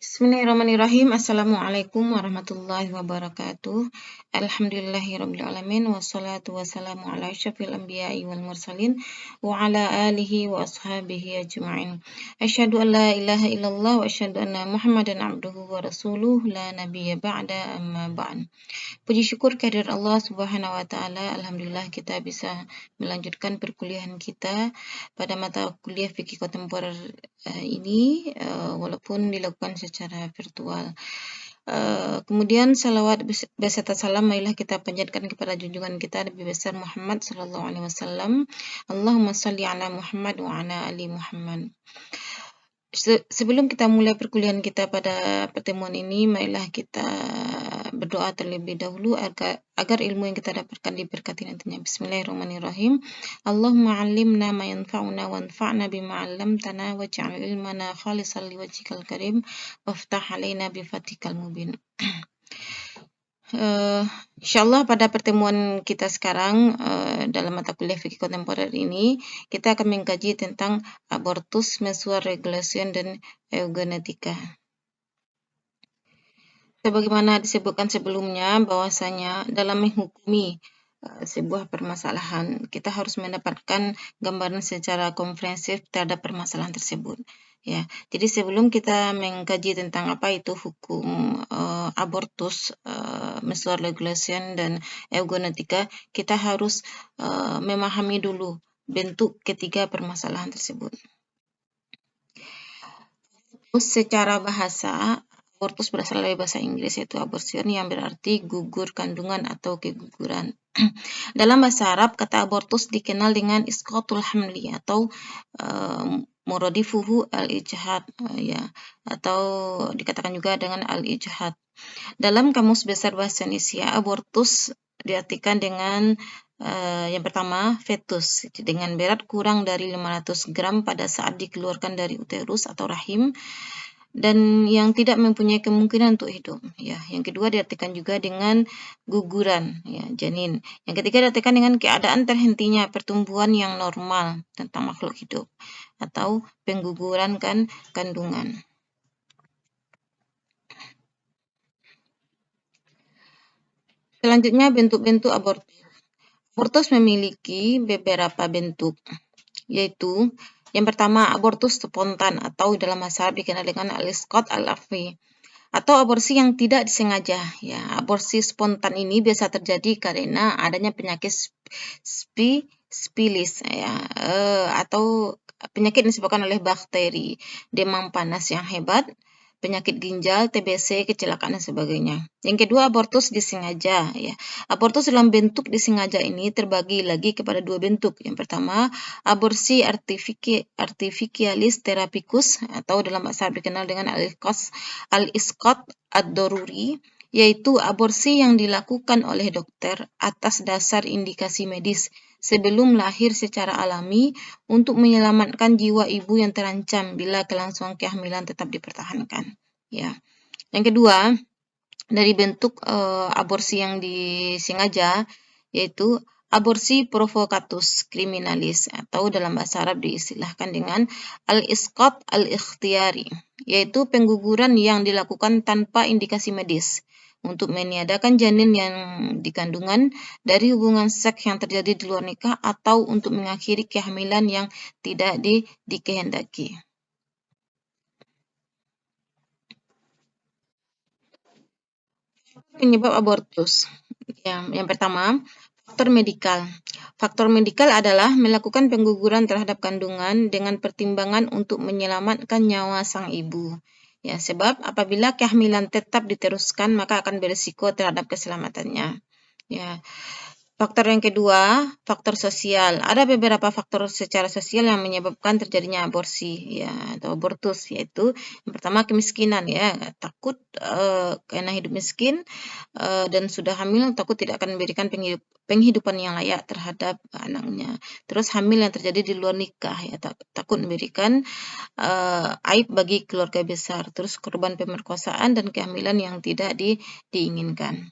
Bismillahirrahmanirrahim. Assalamualaikum warahmatullahi wabarakatuh. Alhamdulillahirrabbilalamin. Wassalatu wassalamu ala asyrafil anbiya'i wal mursalin. Wa ala alihi wa ashabihi ajma'in. Asyhadu an la ilaha illallah wa asyhadu anna muhammadan abduhu wa rasuluh la nabiyya ba'da amma ba'd. Puji syukur kehadirat Allah Subhanahu wa taala. Alhamdulillah kita bisa melanjutkan perkuliahan kita pada mata kuliah fikih kontemporer ini walaupun dilakukan secara virtual. Kemudian salawat beserta salam marilah kita panjatkan kepada junjungan kita Nabi besar Muhammad sallallahu alaihi wasallam. Allahumma shalli ala Muhammad wa ala ali Muhammad. Sebelum kita mulai perkuliahan kita pada pertemuan ini, marilah kita berdoa terlebih dahulu agar ilmu yang kita dapatkan diberkati nantinya. Bismillahirrahmanirrahim. Allahumma 'allimna ma yanfa'una wanfa'na bima 'allamtana waj'al ilmana khalisan liwajhikal karim waftah 'alaina bi fathikal mubin. Insyaallah pada pertemuan kita sekarang dalam mata kuliah fikih kontemporer ini kita akan mengkaji tentang abortus, menstrual regulation dan eugenetika. Sebagaimana disebutkan sebelumnya bahwasanya dalam menghukumi sebuah permasalahan kita harus mendapatkan gambaran secara komprehensif terhadap permasalahan tersebut. Ya, jadi sebelum kita mengkaji tentang apa itu hukum abortus, menstrual regulation dan eugenetika, kita harus memahami dulu bentuk ketiga permasalahan tersebut. Secara bahasa, abortus berasal dari bahasa Inggris yaitu abortion yang berarti gugur kandungan atau keguguran. Dalam bahasa Arab, kata abortus dikenal dengan isqatul hamli atau muradifuhu al-ijhad ya, atau dikatakan juga dengan al-ijhad. Dalam Kamus Besar Bahasa Indonesia, abortus diartikan dengan yang pertama, fetus dengan berat kurang dari 500 gram pada saat dikeluarkan dari uterus atau rahim dan yang tidak mempunyai kemungkinan untuk hidup. Ya, yang kedua diartikan juga dengan guguran, ya, janin. Yang ketiga diartikan dengan keadaan terhentinya pertumbuhan yang normal tentang makhluk hidup atau pengguguran kandungan. Selanjutnya bentuk-bentuk abortus. Abortus memiliki beberapa bentuk, yaitu yang pertama abortus spontan atau dalam bahasa Arab dikenal dengan al-isqat al-afi atau aborsi yang tidak disengaja. Ya, aborsi spontan ini biasa terjadi karena adanya penyakit spilis ya, atau penyakit disebabkan oleh bakteri, demam panas yang hebat, penyakit ginjal, TBC, kecelakaan dan sebagainya. Yang kedua, abortus disengaja ya. Abortus dalam bentuk disengaja ini terbagi lagi kepada dua bentuk. Yang pertama, aborsi artificialis therapicus atau dalam bahasa Arab dikenal dengan al-isqat ad-daruri, yaitu aborsi yang dilakukan oleh dokter atas dasar indikasi medis sebelum lahir secara alami untuk menyelamatkan jiwa ibu yang terancam bila kelangsungan kehamilan tetap dipertahankan. Ya. Yang kedua, dari bentuk aborsi yang disengaja yaitu aborsi provocatus criminalis atau dalam bahasa Arab diistilahkan dengan al-isqat al-ikhtiyari, yaitu pengguguran yang dilakukan tanpa indikasi medis untuk meniadakan janin yang dikandungan dari hubungan seks yang terjadi di luar nikah atau untuk mengakhiri kehamilan yang tidak dikehendaki. Penyebab abortus. Yang pertama, faktor medikal. Faktor medikal adalah melakukan pengguguran terhadap kandungan dengan pertimbangan untuk menyelamatkan nyawa sang ibu. Ya, sebab apabila kehamilan tetap diteruskan maka akan berisiko terhadap keselamatannya. Ya. Faktor yang kedua, faktor sosial. Ada beberapa faktor secara sosial yang menyebabkan terjadinya aborsi ya atau abortus, yaitu yang pertama kemiskinan ya, takut karena hidup miskin dan sudah hamil takut tidak akan memberikan penghidupan yang layak terhadap anaknya. Terus hamil yang terjadi di luar nikah ya, takut memberikan aib bagi keluarga besar. Terus korban pemerkosaan dan kehamilan yang tidak diinginkan.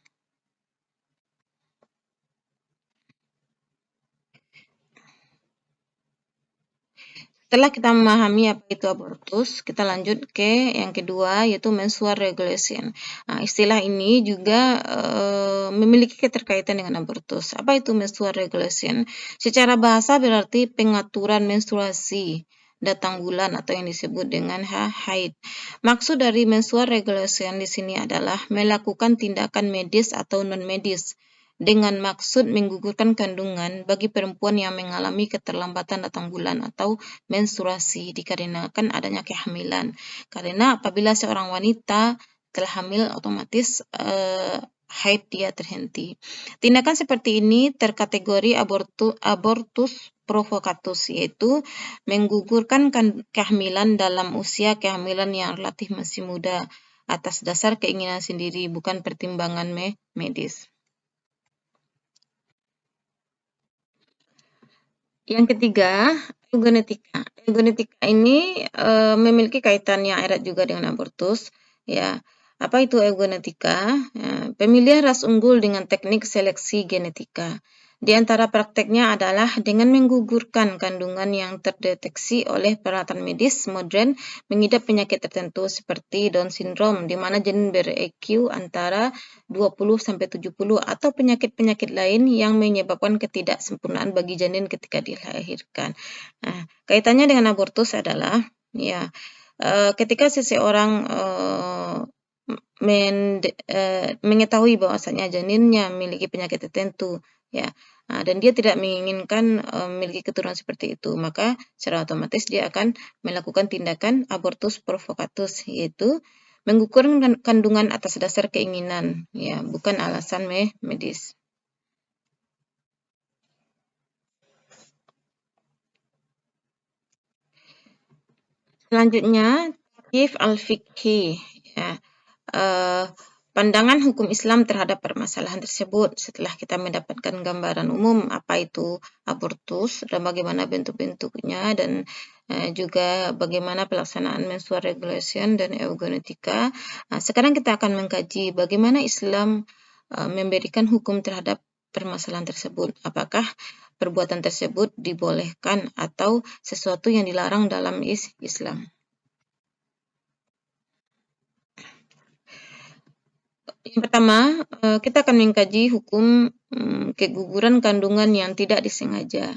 Setelah kita memahami apa itu abortus, kita lanjut ke yang kedua, yaitu menstrual regulation. Nah, istilah ini juga memiliki keterkaitan dengan abortus. Apa itu menstrual regulation? Secara bahasa berarti pengaturan menstruasi, datang bulan atau yang disebut dengan haid. Maksud dari menstrual regulation di sini adalah melakukan tindakan medis atau non-medis dengan maksud menggugurkan kandungan bagi perempuan yang mengalami keterlambatan datang bulan atau menstruasi dikarenakan adanya kehamilan. Karena apabila seorang wanita telah hamil, otomatis haid dia terhenti. Tindakan seperti ini terkategori abortus provokatus, yaitu menggugurkan kehamilan dalam usia kehamilan yang relatif masih muda atas dasar keinginan sendiri, bukan pertimbangan medis. Yang ketiga, eugenetika. Eugenetika ini memiliki kaitan yang erat juga dengan abortus. Ya, apa itu eugenetika? Pemilihan ras unggul dengan teknik seleksi genetika. Di antara prakteknya adalah dengan menggugurkan kandungan yang terdeteksi oleh peralatan medis modern mengidap penyakit tertentu seperti Down syndrome, di mana janin ber-EQ antara 20-70 atau penyakit-penyakit lain yang menyebabkan ketidaksempurnaan bagi janin ketika dilahirkan. Nah, kaitannya dengan abortus adalah ya ketika seseorang mengetahui bahwasanya janinnya memiliki penyakit tertentu, ya, dan dia tidak menginginkan memiliki keturunan seperti itu, maka secara otomatis dia akan melakukan tindakan abortus provokatus, yaitu menggugurkan kandungan atas dasar keinginan, ya, bukan alasan medis. Selanjutnya, takyif al-fiqhi, ya. Pandangan hukum Islam terhadap permasalahan tersebut setelah kita mendapatkan gambaran umum apa itu abortus dan bagaimana bentuk-bentuknya dan juga bagaimana pelaksanaan menstrual regulation dan eugenetika. Sekarang kita akan mengkaji bagaimana Islam memberikan hukum terhadap permasalahan tersebut. Apakah perbuatan tersebut dibolehkan atau sesuatu yang dilarang dalam Islam? Yang pertama, kita akan mengkaji hukum keguguran kandungan yang tidak disengaja.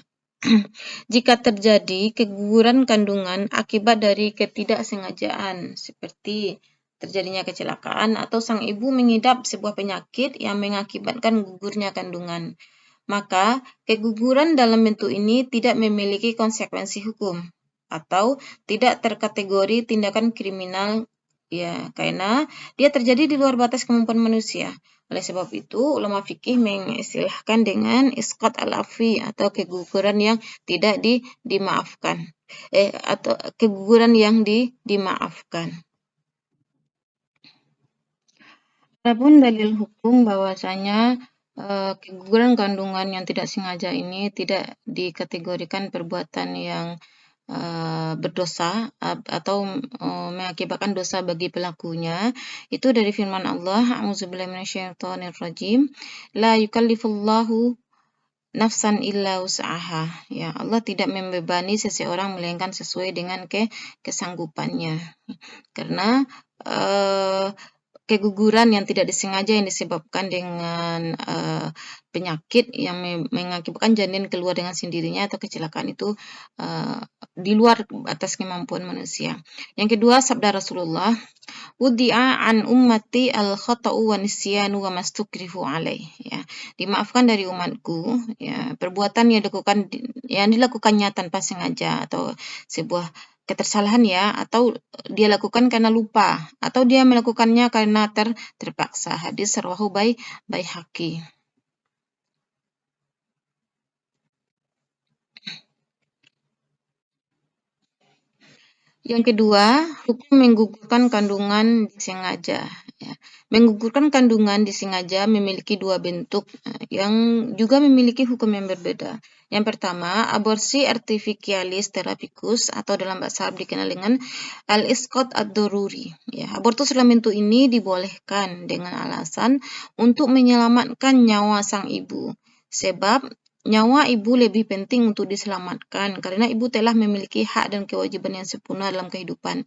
Jika terjadi keguguran kandungan akibat dari ketidaksengajaan, seperti terjadinya kecelakaan atau sang ibu mengidap sebuah penyakit yang mengakibatkan gugurnya kandungan, maka keguguran dalam bentuk ini tidak memiliki konsekuensi hukum atau tidak terkategori tindakan kriminal, ya, karena dia terjadi di luar batas kemampuan manusia. Oleh sebab itu, ulama fikih mengistilahkan dengan isqat al-afi atau keguguran yang tidak dimaafkan. Atau keguguran yang dimaafkan. Adapun dalil hukum bahwasanya keguguran kandungan yang tidak sengaja ini tidak dikategorikan perbuatan yang berdosa atau mengakibatkan dosa bagi pelakunya, itu dari firman Allah, a'udzubillahi minasyaitonirrajim, la yukallifullahu nafsan illa wus'aha. Ya, Allah tidak membebani seseorang melainkan sesuai dengan kesanggupannya. Karena keguguran yang tidak disengaja yang disebabkan dengan penyakit yang mengakibatkan janin keluar dengan sendirinya atau kecelakaan itu di luar atas kemampuan manusia. Yang kedua, sabda Rasulullah, wudi'a an ummati al-khata'u wa nisyanu wa mastukrihu alaih. Ya, dimaafkan dari umatku ya perbuatan yang dilakukannya tanpa sengaja atau sebuah ketersalahan, ya, atau dia lakukan karena lupa atau dia melakukannya karena terpaksa. Hadis rawahu Baihaqi. Yang kedua, hukum menggugurkan kandungan disengaja. Ya. Menggugurkan kandungan disengaja memiliki dua bentuk yang juga memiliki hukum yang berbeda. Yang pertama, aborsi artificialis therapicus atau dalam bahasa Arab dikenal dengan al-isqat ad-daruri. Ya, abortus dalam bentuk ini dibolehkan dengan alasan untuk menyelamatkan nyawa sang ibu. Sebab nyawa ibu lebih penting untuk diselamatkan karena ibu telah memiliki hak dan kewajiban yang sempurna dalam kehidupan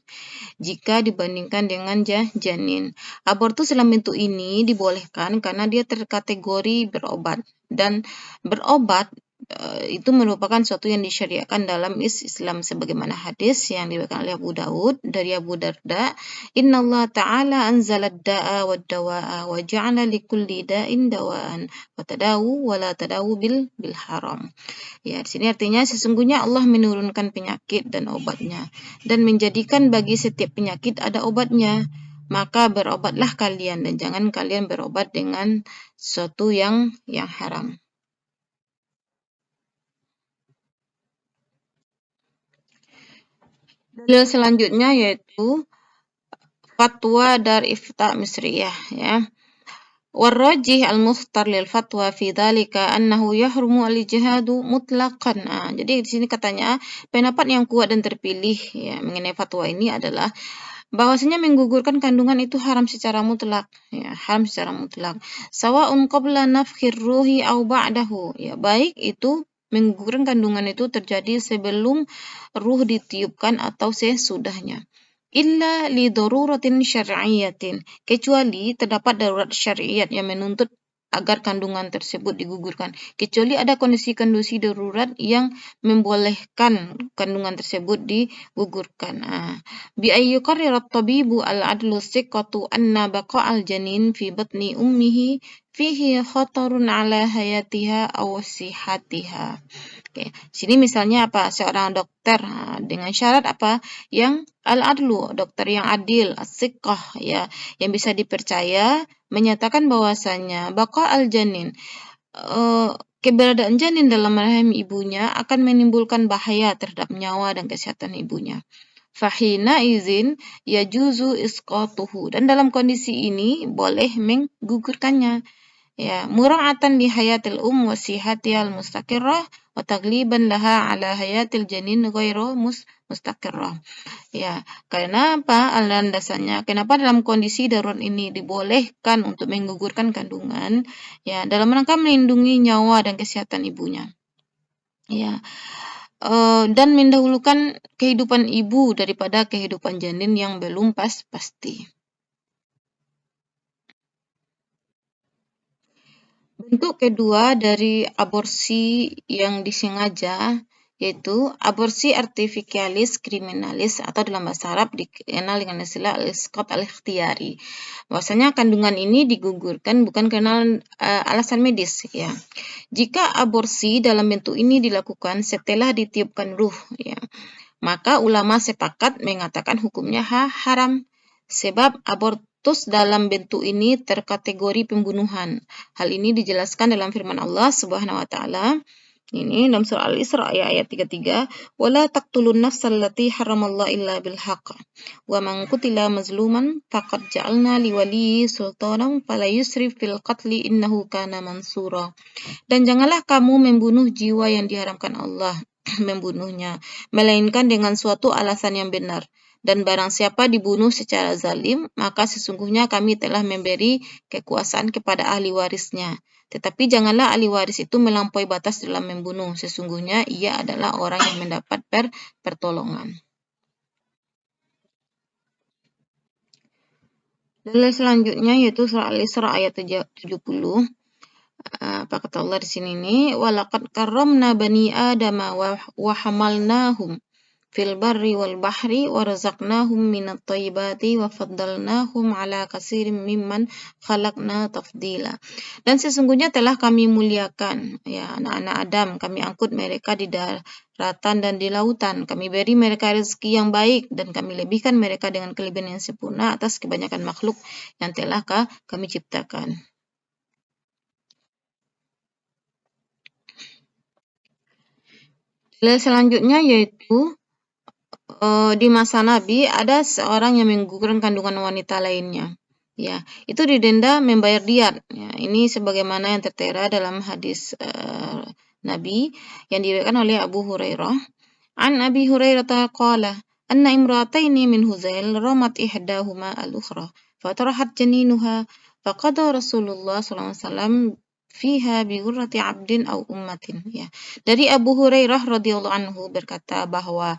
jika dibandingkan dengan janin. Abortus dalam bentuk ini dibolehkan karena dia terkategori berobat dan berobat itu merupakan suatu yang disyariatkan dalam Islam sebagaimana hadis yang diriwayatkan oleh Abu Daud dari Abu Darda, "Innallaha ta'ala anzala ad-da'a wad-dawa'a wa ja'ala likulli da'in dawa'an wa tadawu wa la tadawu bil haram." Ya, di sini artinya sesungguhnya Allah menurunkan penyakit dan obatnya dan menjadikan bagi setiap penyakit ada obatnya. Maka berobatlah kalian dan jangan kalian berobat dengan sesuatu yang haram. Dalil selanjutnya yaitu fatwa dari Ifta Misriyah ya. Warrajih al-mukhtar lil fatwa fi dzalika annahu yahrumu al-jihadu mutlaqan. Jadi di sini katanya pendapat yang kuat dan terpilih ya mengenai fatwa ini adalah bahwasanya menggugurkan kandungan itu haram secara mutlak ya, haram secara mutlak. Sawa'un qabla nafkhir ruhi aw ba'dahu ya, baik itu menggugurkan kandungan itu terjadi sebelum ruh ditiupkan atau sesudahnya. Illa li daruratin syar'iyyatin, kecuali terdapat darurat syariat yang menuntut agar kandungan tersebut digugurkan. Kecuali ada kondisi-kondisi darurat yang membolehkan kandungan tersebut digugurkan. Bi ayyuqarrir at-tabibu al-'adlu thiqatu anna baqa'al janin fi batni ummihi fihi khatarun 'ala hayatiha aw sihhatiha. Oke, sini misalnya apa? Seorang dokter dengan syarat apa? Yang al-adlu, dokter yang adil, as-siqah ya, yang bisa dipercaya menyatakan bahwasanya baqa al-janin keberadaan janin dalam rahim ibunya akan menimbulkan bahaya terhadap nyawa dan kesehatan ibunya. Fahina izin yajuzu isqatuhu, dan dalam kondisi ini boleh menggugurkannya. Ya, mura'atan li hayatil wa sihatihal mustaqirrah wa tagliban laha ala hayatil janin ghairu mustaqirrah. Ya, karena apa? Landasannya kenapa dalam kondisi darurat ini dibolehkan untuk menggugurkan kandungan? Ya, dalam rangka melindungi nyawa dan kesehatan ibunya. Ya, dan mendahulukan kehidupan ibu daripada kehidupan janin yang belum pasti. Bentuk kedua dari aborsi yang disengaja yaitu aborsi artificialis criminalis atau dalam bahasa Arab dikenal dengan istilah al-isqat al-ikhtiyari. Bahwasanya kandungan ini digugurkan bukan karena alasan medis ya. Jika aborsi dalam bentuk ini dilakukan setelah ditiupkan ruh ya, maka ulama sepakat mengatakan hukumnya haram sebab abortus dalam bentuk ini terkategori pembunuhan. Hal ini dijelaskan dalam firman Allah Subhanahu wa taala. Ini dalam surah Al-Isra ayat 33, "Wala taqtulun nafsal lati haramallahu illa bil haqq. Wa man qutila mazluman faqad ja'alna liwaliyyi sultanan fala yusrif fil qatli innahu kana mansura." Dan janganlah kamu membunuh jiwa yang diharamkan Allah membunuhnya, melainkan dengan suatu alasan yang benar. Dan barang siapa dibunuh secara zalim, maka sesungguhnya kami telah memberi kekuasaan kepada ahli warisnya. Tetapi janganlah ahli waris itu melampaui batas dalam membunuh. Sesungguhnya ia adalah orang yang mendapat pertolongan. Dalil selanjutnya yaitu surah Al-Isra ayat 70. Apa kata Allah di sini nih? Walaqad karramna bani Adama wa hamalnahum fil barri wal bahri wa razaqnahum minat thayyibati wa faddalnahum ala katsirin mimman khalaqna tafdila. Dan sesungguhnya telah kami muliakan ya anak-anak Adam, kami angkut mereka di daratan dan di lautan, kami beri mereka rezeki yang baik dan kami lebihkan mereka dengan kelebihan yang sempurna atas kebanyakan makhluk yang telah kami ciptakan. Dalil selanjutnya yaitu di masa Nabi ada seorang yang menggugurkan kandungan wanita lainnya. Ya, itu didenda membayar diat. Ya, ini sebagaimana yang tertera dalam hadis Nabi yang diriwayatkan oleh Abu Hurairah. An Abi Hurairah qala anna imra'ataini min Huzail ramat ihdahuma al-ukhra fatarahat janinuha faqada Rasulullah sallallahu alaihi wasallam fiha bi ghurrati 'abdin aw ummatin, ya. Dari Abu Hurairah radhiyallahu anhu berkata bahwa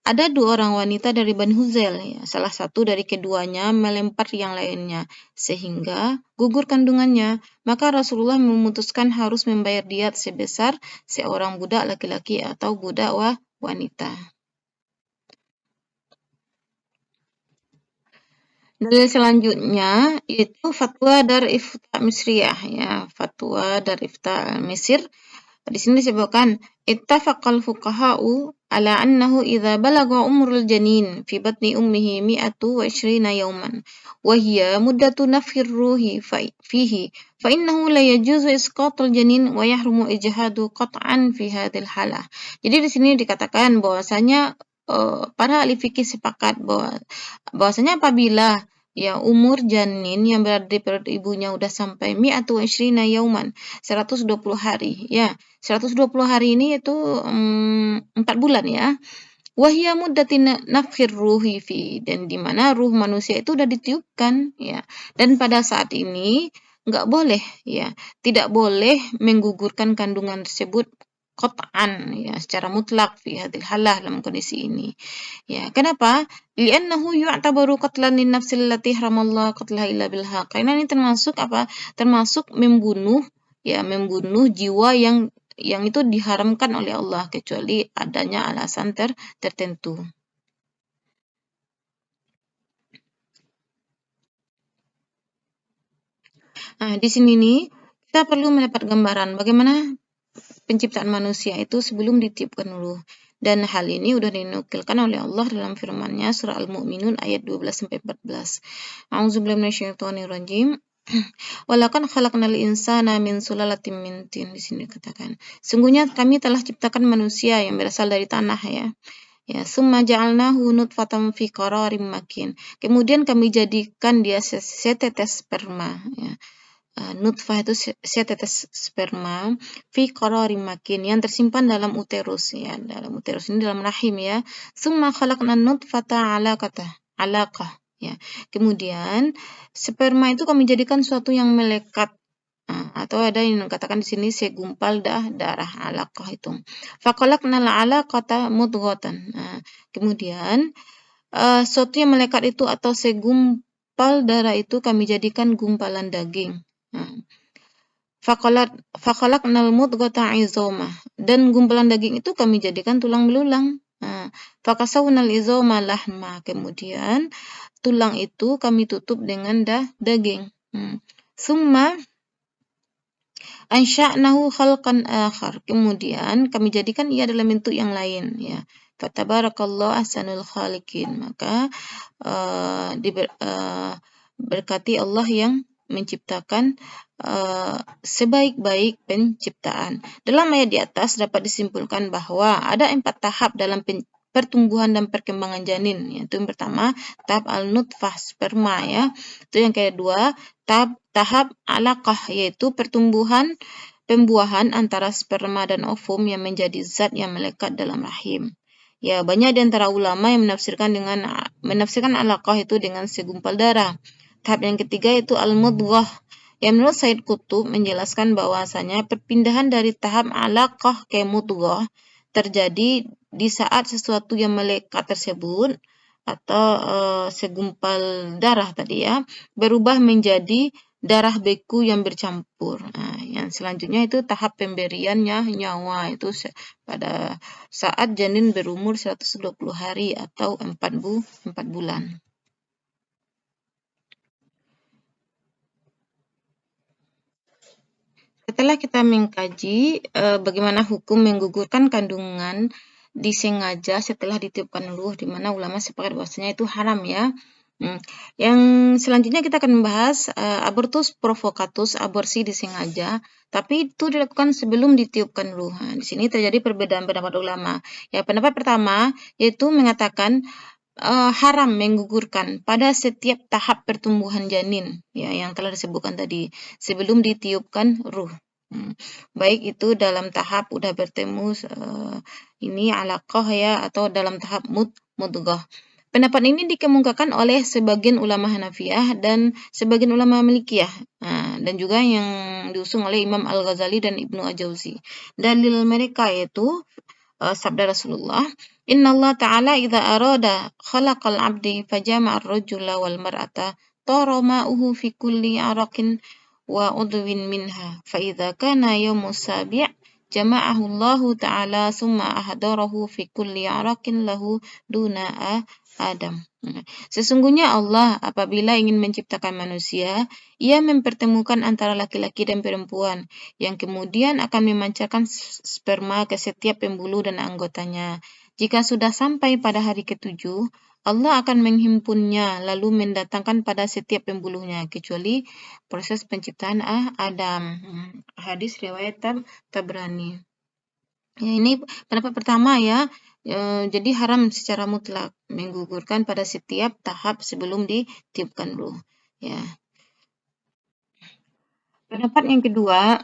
ada dua orang wanita dari Bani Huzail, ya. Salah satu dari keduanya melempar yang lainnya sehingga gugur kandungannya. Maka Rasulullah memutuskan harus membayar diat sebesar seorang budak laki-laki atau budak wanita. Dalil selanjutnya itu fatwa dari Ifta Misriyah, ya, fatwa dari Ifta Mesir. Di sini disebutkan ittafaqal fuqaha'u ala annahu idza balagha umrul janin fi batni ummihi 120 yawman wa hiya muddatu nafkhir ruhi fihi fa innahu la yajuzu isqatul janin wa yahrumu ijhadu qat'an fi hadhil halah. Jadi di sini dikatakan bahwasanya para ahli fikih sepakat bahwasanya apabila ya umur janin yang berada di perut ibunya udah sampai 120 yauman, 120 hari, ya. 120 hari ini itu 4 bulan, ya. Wahia muddatin nafkhir ruhi fi, dan di mana ruh manusia itu udah ditiupkan, ya. Dan pada saat ini nggak boleh, ya, tidak boleh menggugurkan kandungan tersebut qat'an, ya, secara mutlak fi hadhil halah, dalam kondisi ini. Ya, kenapa? Li'annahu yu'tabaru qatlan linnafsil lati haramallahu qatlaha illa bil haqq. Karena ini termasuk apa? Termasuk membunuh, ya, membunuh jiwa yang itu diharamkan oleh Allah kecuali adanya alasan tertentu. Nah, di sini nih kita perlu mendapat gambaran bagaimana penciptaan manusia itu sebelum ditiupkan ruh. Dan hal ini sudah dinukilkan oleh Allah dalam firman-Nya surah Al-Mu'minun ayat 12-14. A'udzubillahi minasyaitonirrajim. Walaqad khalaqnal insana min sulalatin min tin, di sini katakan. Sungguhnya kami telah ciptakan manusia yang berasal dari tanah, ya. Ya, summa ja'alnahu nutfatan fi qararim makin. Kemudian kami jadikan dia setetes sperma, ya. Nutfah itu setetes sperma fi qararim makin, yang tersimpan dalam uterus, ya, dalam uterus ini dalam rahim, ya. Summa khalaqnan nutfata alaqah, ya. Kemudian sperma itu kami jadikan suatu yang melekat, atau ada yang katakan di sini segumpal darah, alaqah itu. Faqalaqnal alaqata mudghatan. Kemudian suatu yang melekat itu atau segumpal darah itu kami jadikan gumpalan daging. Faqalaqnal mudghata 'izama, dan gumpalan daging itu kami jadikan tulang belulang. Fakasawnal 'izama lahma, kemudian tulang itu kami tutup dengan daging. Summa ansya'nahu khalqan akhar, kemudian kami jadikan ia dalam bentuk yang lain, ya. Fatabarakallahu ahsanul khaliqin, maka berkati Allah yang menciptakan sebaik-baik penciptaan. Dalam ayat di atas dapat disimpulkan bahwa ada 4 tahap dalam pertumbuhan dan perkembangan janin, yaitu yang pertama tahap al-nutfah sperma, ya. Itu yang kedua tahap alaqah, yaitu pembuahan antara sperma dan ovum yang menjadi zat yang melekat dalam rahim. Ya, banyak di antara ulama yang menafsirkan alaqah itu dengan segumpal darah. Tahap yang ketiga itu al-mudghah, yang menurut Said Qutb menjelaskan bahwasanya perpindahan dari tahap alaqah ke mudghah terjadi di saat sesuatu yang melekat tersebut atau segumpal darah tadi, ya, berubah menjadi darah beku yang bercampur. Yang selanjutnya itu tahap pemberiannya nyawa, itu pada saat janin berumur 120 hari atau 4 bulan. Setelah kita mengkaji bagaimana hukum menggugurkan kandungan disengaja setelah ditiupkan ruh, di mana ulama sepakat bahwasanya itu haram, ya. Yang selanjutnya kita akan membahas abortus provocatus, aborsi disengaja, tapi itu dilakukan sebelum ditiupkan ruh. Di sini terjadi perbedaan pendapat ulama. Ya, pendapat pertama yaitu mengatakan haram menggugurkan pada setiap tahap pertumbuhan janin, ya, yang telah disebutkan tadi sebelum ditiupkan ruh. Baik itu dalam tahap udah bertemu ini alaqah, ya, atau dalam tahap mudghah. Pendapat ini dikemukakan oleh sebagian ulama Hanafiyah dan sebagian ulama Malikiyah, dan juga yang diusung oleh Imam Al-Ghazali dan Ibnu Al-Jauzi. Dalil mereka yaitu sabda Rasulullah, Inna Allah Ta'ala idza arada khalaqal abdi fajama'a ar-rajula wal mar'ata tara ma'uhu fi kulli araqin wa udwin minha fa idza kana yaumus sabi' jama'ahu Allah Ta'ala summa ahdarahu fi kulli araqin lahu duna Adam. Sesungguhnya Allah apabila ingin menciptakan manusia, ia mempertemukan antara laki-laki dan perempuan, yang kemudian akan memancarkan sperma ke setiap pembuluh dan anggotanya. Jika sudah sampai pada hari ketujuh, Allah akan menghimpunnya lalu mendatangkan pada setiap pembuluhnya, kecuali proses penciptaan Adam. Hadis riwayat Tabrani. Ya, ini pendapat pertama ya. Jadi haram secara mutlak menggugurkan pada setiap tahap sebelum ditiupkan ruh. Ya. Pendapat yang kedua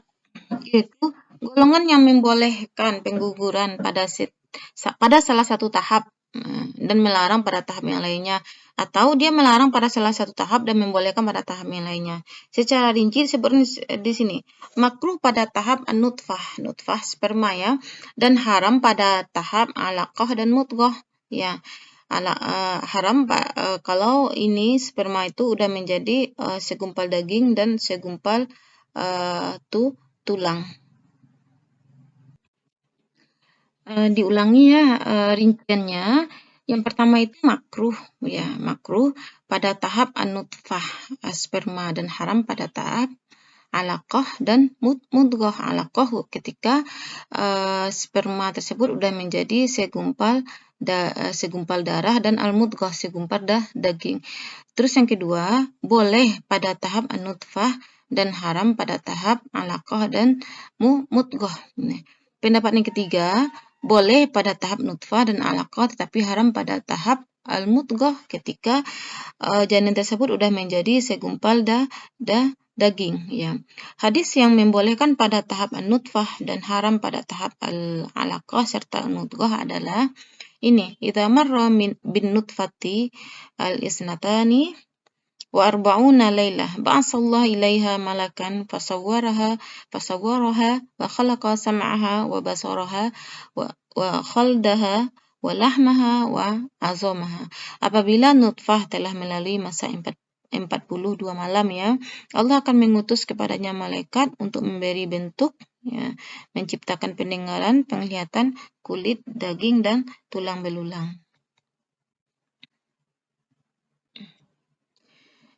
yaitu golongan yang membolehkan pengguguran pada salah satu tahap dan melarang pada tahap yang lainnya, atau dia melarang pada salah satu tahap dan membolehkan pada tahap yang lainnya. Secara rinci seperti di sini, makruh pada tahap nutfah sperma ya, dan haram pada tahap alaqah dan mudghah ya. Haram kalau ini sperma itu udah menjadi segumpal daging dan segumpal tulang. Diulangi ya rinciannya. Yang pertama itu makruh ya, makruh pada tahap an-nutfah sperma dan haram pada tahap alaqah dan mudghah. Alaqah ketika sperma tersebut udah menjadi segumpal darah, dan al-mudghah segumpal daging. Terus yang kedua, boleh pada tahap an-nutfah dan haram pada tahap alaqah dan mudghah. Pendapat yang ketiga, boleh pada tahap nutfah dan alaqah tetapi haram pada tahap al-mudghah ketika janin tersebut sudah menjadi segumpal daging ya. Hadis yang membolehkan pada tahap an-nutfah dan haram pada tahap al-alaqah serta al-mudghah adalah ini, idza marra bin nutfati al-isnatani wa arba'una lailah ba'asallahu ilaiha malakan fasawwaraha wa khalaqa sam'aha wa basaraha wa khaldaha wa lahmaha wa azamaha. Apabila nutfah telah melalui masa 42 malam ya, Allah akan mengutus kepadanya malaikat untuk memberi bentuk ya, menciptakan pendengaran, penglihatan, kulit, daging dan tulang belulang.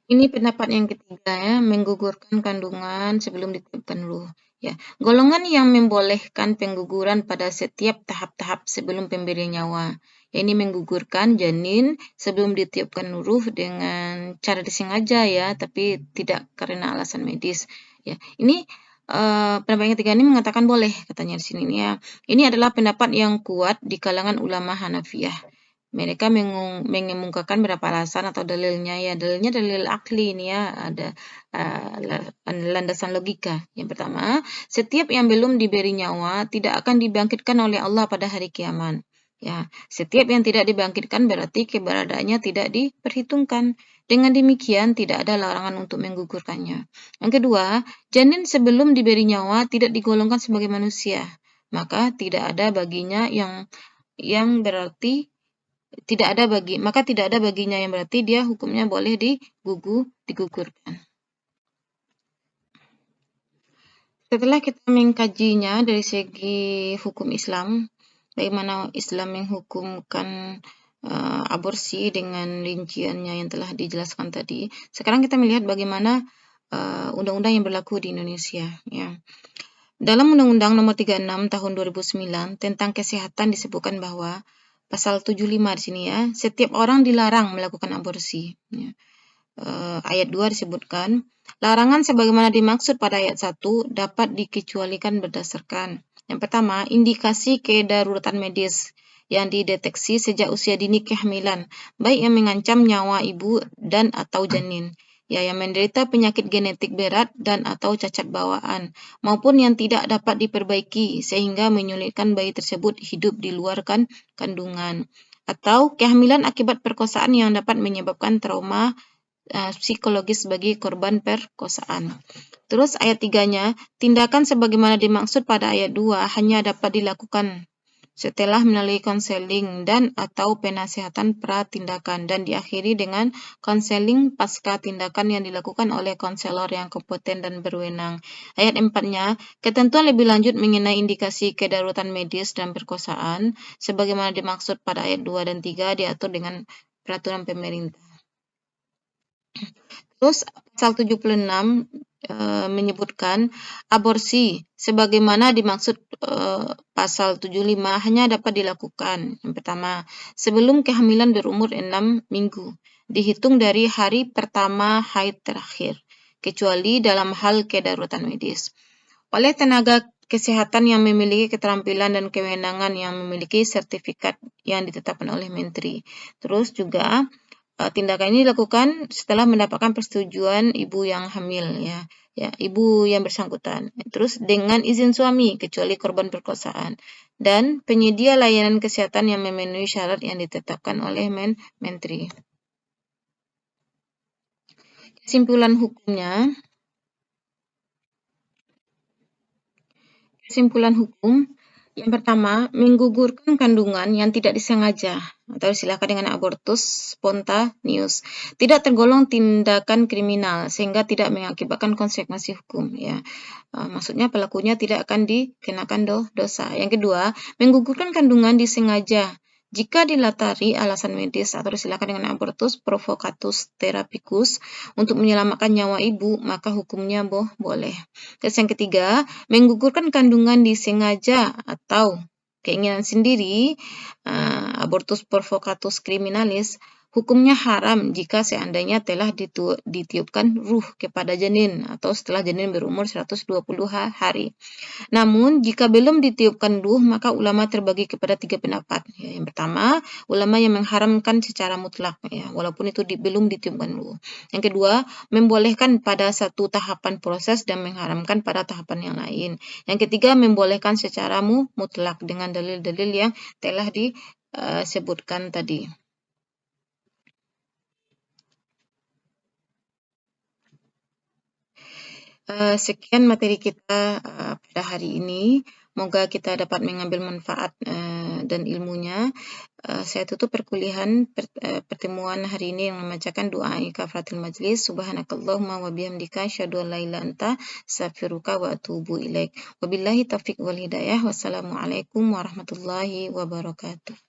Ini pendapat yang ketiga ya, menggugurkan kandungan sebelum ditiupkan ruh. Ya, golongan yang membolehkan pengguguran pada setiap tahap-tahap sebelum pemberian nyawa. Ini menggugurkan janin sebelum ditiupkan ruh dengan cara disengaja ya, tapi tidak karena alasan medis. Ya, ini pendapat yang ketiga ini mengatakan boleh katanya di sini ya. Ini adalah pendapat yang kuat di kalangan ulama Hanafiyah. Mereka mengemukakan beberapa alasan atau dalilnya ya. Dalilnya dalil akli ini ya, ada landasan logika. Yang pertama, setiap yang belum diberi nyawa tidak akan dibangkitkan oleh Allah pada hari kiamat. Ya, setiap yang tidak dibangkitkan berarti keberadaannya tidak diperhitungkan. Dengan demikian tidak ada larangan untuk menggugurkannya. Yang kedua, janin sebelum diberi nyawa tidak digolongkan sebagai manusia. Maka tidak ada baginya yang berarti tidak ada baginya yang berarti dia hukumnya boleh digugurkan. Setelah kita mengkajinya dari segi hukum Islam, bagaimana Islam menghukumkan aborsi dengan rinciannya yang telah dijelaskan tadi, sekarang kita melihat bagaimana undang-undang yang berlaku di Indonesia. Ya. Dalam Undang-Undang Nomor 36 Tahun 2009 tentang kesehatan disebutkan bahwa Pasal 75 di sini ya, setiap orang dilarang melakukan aborsi. Ya. Ayat 2 disebutkan, larangan sebagaimana dimaksud pada ayat 1 dapat dikecualikan berdasarkan yang pertama, indikasi kedaruratan medis yang dideteksi sejak usia dini kehamilan, baik yang mengancam nyawa ibu dan atau janin, ya yang menderita penyakit genetik berat dan atau cacat bawaan, maupun yang tidak dapat diperbaiki sehingga menyulitkan bayi tersebut hidup di luar kandungan. atau kehamilan akibat perkosaan yang dapat menyebabkan trauma psikologis bagi korban perkosaan. Terus ayat 3-nya, tindakan sebagaimana dimaksud pada ayat 2 hanya dapat dilakukan setelah melalui konseling dan atau penasihatan pratindakan dan diakhiri dengan konseling pasca tindakan yang dilakukan oleh konselor yang kompeten dan berwenang. Ayat 4-nya, ketentuan lebih lanjut mengenai indikasi kedaruratan medis dan perkosaan sebagaimana dimaksud pada ayat 2 dan 3 diatur dengan peraturan pemerintah. Terus pasal 76 menyebutkan aborsi sebagaimana dimaksud pasal 75 hanya dapat dilakukan. Yang pertama, sebelum kehamilan berumur 6 minggu, dihitung dari hari pertama haid terakhir, kecuali dalam hal kedaruratan medis. Oleh tenaga kesehatan yang memiliki keterampilan dan kewenangan yang memiliki sertifikat yang ditetapkan oleh Menteri. Terus juga tindakan ini dilakukan setelah mendapatkan persetujuan ibu yang hamil, ya, ibu yang bersangkutan. Terus dengan izin suami, kecuali korban perkosaan, dan penyedia layanan kesehatan yang memenuhi syarat yang ditetapkan oleh Menteri. Kesimpulan hukumnya, yang pertama, menggugurkan kandungan yang tidak disengaja atau silakan dengan abortus spontaneus tidak tergolong tindakan kriminal sehingga tidak mengakibatkan konsekuensi hukum, ya. Maksudnya pelakunya tidak akan dikenakan dosa. Yang kedua, menggugurkan kandungan disengaja jika dilatari alasan medis atau silakan dengan abortus provocatus therapicus untuk menyelamatkan nyawa ibu, maka hukumnya boleh. Terus yang ketiga, menggugurkan kandungan disengaja atau keinginan sendiri, abortus provocatus criminalis, hukumnya haram jika seandainya telah ditiupkan ruh kepada janin atau setelah janin berumur 120 hari. Namun, jika belum ditiupkan ruh, maka ulama terbagi kepada 3 pendapat. Ya, yang pertama, ulama yang mengharamkan secara mutlak, ya, walaupun itu belum ditiupkan ruh. Yang kedua, membolehkan pada satu tahapan proses dan mengharamkan pada tahapan yang lain. Yang ketiga, membolehkan secara mutlak dengan dalil-dalil yang telah disebutkan tadi. Sekian materi kita pada hari ini. Moga kita dapat mengambil manfaat dan ilmunya. Saya tutup pertemuan hari ini yang membacakan doa kafaratul majlis. Subhanakallahumma wa bihamdika asyhadu an la ilaha illa anta astaghfiruka wa atubu ilaik. Wabillahi taufiq wal hidayah. Wassalamualaikum warahmatullahi wabarakatuh.